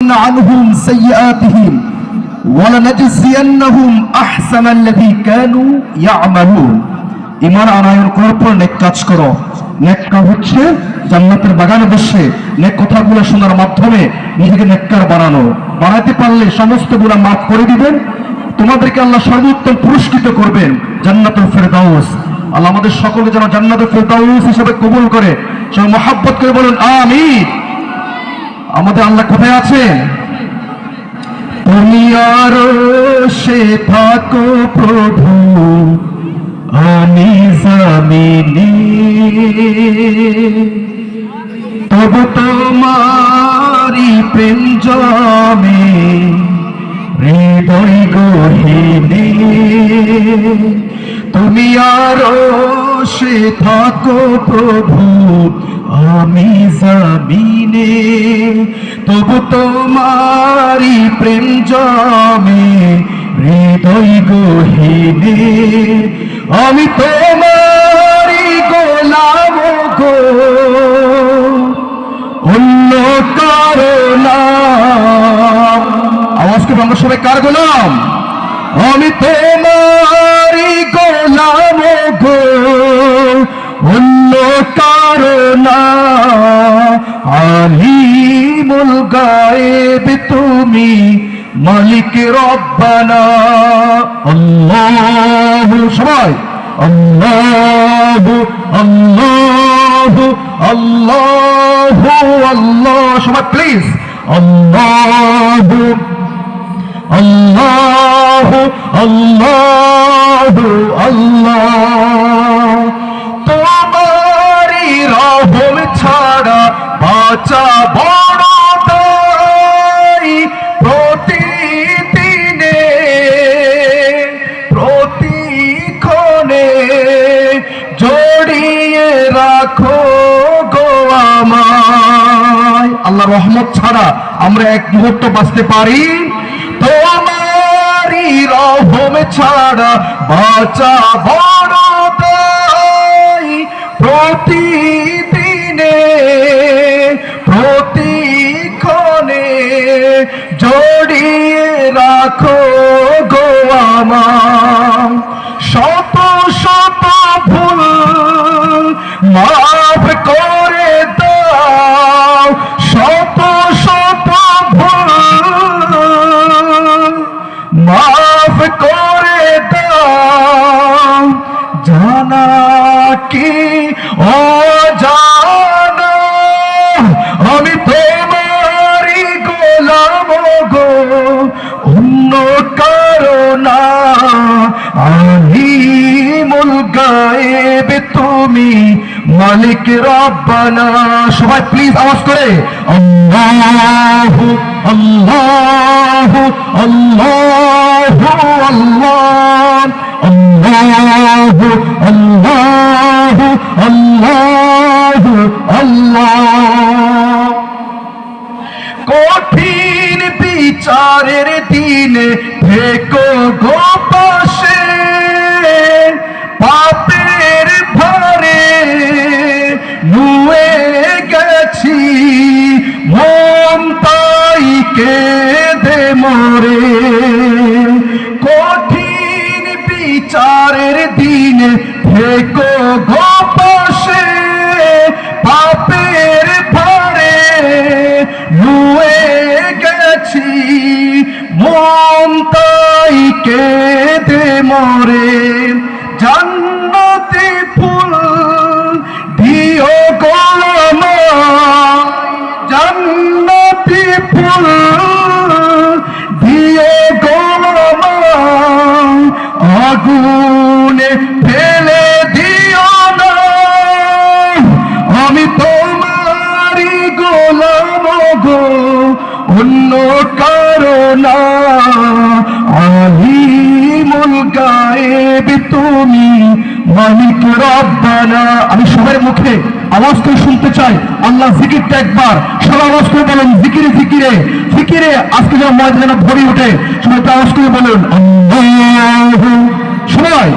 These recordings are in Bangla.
لنكفرن عنهم سيئاتهم ولنجزينهم أحسن الذي كانوا يعملون ঈমান আনয়ন করার পর নেক কাজ করো। নেক কাজ হচ্ছে জান্নাতের বাগানে বসে নেক কথাগুলো শোনার মাধ্যমে নিজেকে নেককার বানাতে পারলে সমস্ত গুনাহ মাফ করে দিবেন। তোমাদেরকে আল্লাহ সর্বোত্তম পুরস্কৃত করবেন জান্নাতুল ফেরদাউস। আল্লাহ আমাদের সকলকে যেন জান্নাতুল ফেরদাউস হিসেবে কবুল করে, সবাই মহব্বত করে বলুন আমিন। আমাদের আল্লাহ কোথায় আছেন? তুমি আরশে থাকো প্রভু, আমি জামিনে, তবু তোমারি প্রেম জমে হৃদয় গহীনে। তুমি আরশে থাকো প্রভু, আমি জামিনে, তবু তোমারি প্রেম জমে হৃদয় গহীনে। আমি তোমারি গোলাম গো, অন্য কারো না। আওয়াজ করে আমরা সবাই কার গোলাম? আমি তোমারি গোলাম গো, অন্য কারো না। আলিমুল গায়েব তুমি, মালিক রব্বানা। আল্লাহু, সবাই আল্লাহু আল্লাহু আল্লাহু আল্লাহ, সবাই প্লিজ আল্লাহু আল্লাহু আল্লাহু আল্লাহ। তোমারি রহম ছাড়া বাঁচা বড় দায়। প্রতিদিনে প্রতিক্ষণে জড়িয়ে রাখো গো আমায়। আল্লাহর রহমত ছাড়া আমরা এক মুহূর্ত বাঁচতে পারি? তোমারি রহম ছাড়া বাঁচা বড় দায়। প্রতিদিনে প্রতিক্ষণে জড়িয়ে রাখো গো আমায়। শত শত ভুল মাফ করে দাও, শত শত ভুল মাফ করে দাও। জানা কি অজানা, আমি তোমারি গোলাম গো, অন্য কারো না। আলিমুল গায়েব তুমি, মালিক রব্বানা। সবাই প্লিজ আওয়াজ করে আল্লাহু আল্লাহু আল্লাহু আল্লাহ আল্লাহু আল্লাহু আল্লাহু আল্লাহ। কঠিন বিচারের দিনে থেকো গো পাশে, পাপের ভারে নুয়ে গেছি মন তাই কেঁদে মরে। কঠিন বিচারের দিনে থেকো গো পাশে, পাপের ভারে নুয়ে গেছি মন তাই কেঁদে মরে। জান্নাতি ফুল দিও গো আমায়, জান্নাতি ফুল দিও গো আমায়। আগুনে ফেলে দিও না, আমি তোমারি গোলাম গো, অন্য কারো না। আলিমুল গায়েব তুমি, মালিক রব্বানা। আমি সবার মুখে আওয়াজ করে শুনতে চাই আল্লাহ জিকিরটা একবার সবাই আওয়াজ করে বলুন জিকিরে জিকিরে জিকিরে। আজকে যেন ময়দানে ভরে ওঠে, সবাই আওয়াজ করে বলুন আল্লাহু, সবাই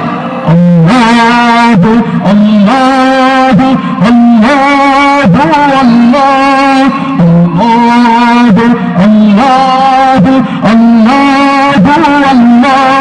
আল্লাহু আল্লাহু আল্লাহু আল্লাহ আল্লাহু আল্লাহ আল্লাহ